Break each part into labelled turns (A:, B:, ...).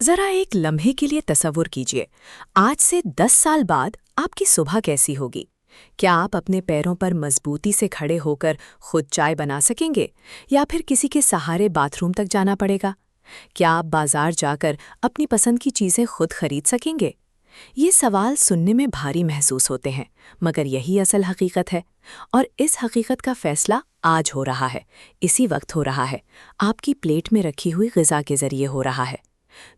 A: ज़रा एक लम्हे के लिए तसव्वुर कीजिए, आज से 10 साल बाद आपकी सुबह कैसी होगी? क्या आप अपने पैरों पर मजबूती से खड़े होकर खुद चाय बना सकेंगे या फिर किसी के सहारे बाथरूम तक जाना पड़ेगा? क्या आप बाजार जाकर अपनी पसंद की चीज़ें खुद खरीद सकेंगे? ये सवाल सुनने में भारी महसूस होते हैं, मगर यही असल हकीकत है। और इस हकीकत का फैसला आज हो रहा है, इसी वक्त हो रहा है, आपकी प्लेट में रखी हुई ग़िज़ा के ज़रिए हो रहा है।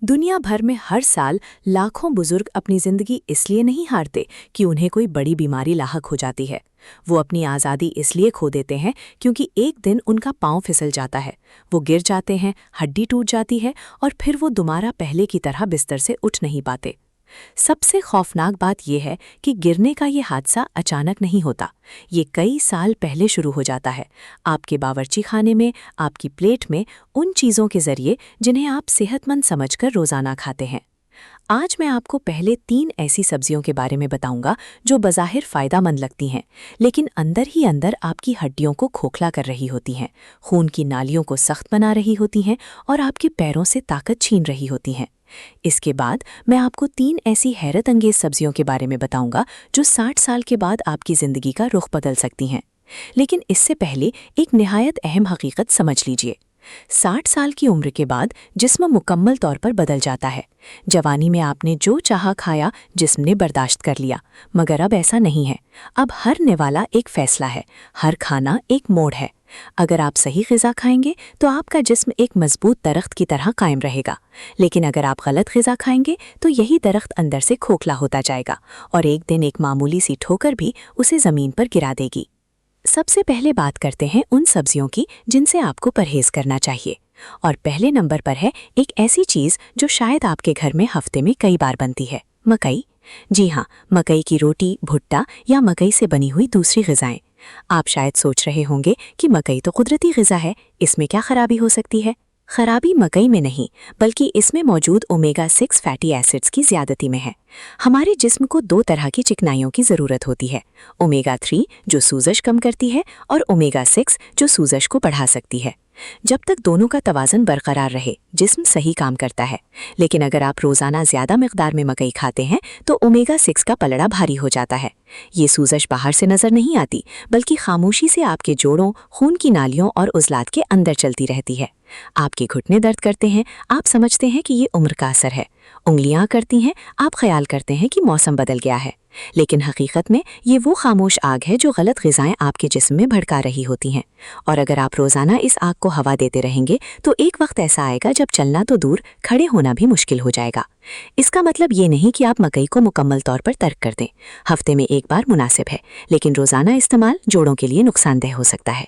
A: दुनिया भर में हर साल लाखों बुजुर्ग अपनी जिंदगी इसलिए नहीं हारते कि उन्हें कोई बड़ी बीमारी लाहक हो जाती है। वो अपनी आज़ादी इसलिए खो देते हैं क्योंकि एक दिन उनका पाँव फिसल जाता है, वो गिर जाते हैं, हड्डी टूट जाती है और फिर वो दोबारा पहले की तरह बिस्तर से उठ नहीं पाते। सबसे खौफनाक बात यह है कि गिरने का ये हादसा अचानक नहीं होता, ये कई साल पहले शुरू हो जाता है, आपके बावर्ची खाने में, आपकी प्लेट में, उन चीज़ों के ज़रिए जिन्हें आप सेहतमंद समझकर रोज़ाना खाते हैं। आज मैं आपको पहले 3 ऐसी सब्जियों के बारे में बताऊंगा जो बज़ाहिर फ़ायदेमंद लगती हैं, लेकिन अंदर ही अंदर आपकी हड्डियों को खोखला कर रही होती हैं, खून की नालियों को सख्त बना रही होती हैं और आपके पैरों से ताकत छीन रही होती हैं। इसके बाद मैं आपको 3 ऐसी हैरत अंगेज सब्जियों के बारे में बताऊंगा जो 60 साल के बाद आपकी ज़िंदगी का रुख बदल सकती हैं। लेकिन इससे पहले एक निहायत अहम हकीकत समझ लीजिए। 60 साल की उम्र के बाद जिस्म मुकम्मल तौर पर बदल जाता है। जवानी में आपने जो चाहा खाया, जिस्म ने बर्दाश्त कर लिया, मगर अब ऐसा नहीं है। अब हर निवाला एक फैसला है, हर खाना एक मोड़ है। अगर आप सही ग़िज़ा खाएंगे तो आपका जिस्म एक मजबूत दरख्त की तरह कायम रहेगा, लेकिन अगर आप गलत ग़िज़ा खाएंगे तो यही दरख्त अंदर से खोखला होता जाएगा और एक दिन एक मामूली सी ठोकर भी उसे ज़मीन पर गिरा देगी। सबसे पहले बात करते हैं उन सब्जियों की जिनसे आपको परहेज़ करना चाहिए। और पहले नंबर पर है एक ऐसी चीज़ जो शायद आपके घर में हफ्ते में कई बार बनती है, मकई। जी हाँ, मकई की रोटी, भुट्टा या मकई से बनी हुई दूसरी ग़िज़ाएँ। आप शायद सोच रहे होंगे कि मकई तो कुदरती ग़िज़ा है, इसमें क्या खराबी हो सकती है? खराबी मकई में नहीं, बल्कि इसमें मौजूद ओमेगा 6 फैटी एसिड्स की ज़्यादती में है। हमारे जिस्म को 2 तरह की चिकनाइयों की ज़रूरत होती है, ओमेगा 3 जो सूजश कम करती है और ओमेगा 6 जो सूजश को बढ़ा सकती है। जब तक दोनों का तवाज़न बरकरार रहे, जिस्म सही काम करता है। लेकिन अगर आप रोज़ाना ज़्यादा मिक़दार में मकई खाते हैं तो ओमेगा 6 का पलड़ा भारी हो जाता है। ये सूजश बाहर से नज़र नहीं आती, बल्कि खामोशी से आपके जोड़ों, खून की नालियों और उज़लात के अंदर चलती रहती है। आपके घुटने दर्द करते हैं, आप समझते हैं कि ये उम्र का असर है। उंगलियां करती हैं, आप ख्याल करते हैं कि मौसम बदल गया है। लेकिन हकीकत में ये वो खामोश आग है जो गलत ग़िज़ाएँ आपके जिस्म में भड़का रही होती हैं। और अगर आप रोज़ाना इस आग को हवा देते रहेंगे तो एक वक्त ऐसा आएगा जब चलना तो दूर, खड़े होना भी मुश्किल हो जाएगा। इसका मतलब ये नहीं कि आप मकई को मुकम्मल तौर पर तर्क कर दें। हफ्ते में एक बार मुनासिब है, लेकिन रोज़ाना इस्तेमाल जोड़ों के लिए नुकसानदेह हो सकता है।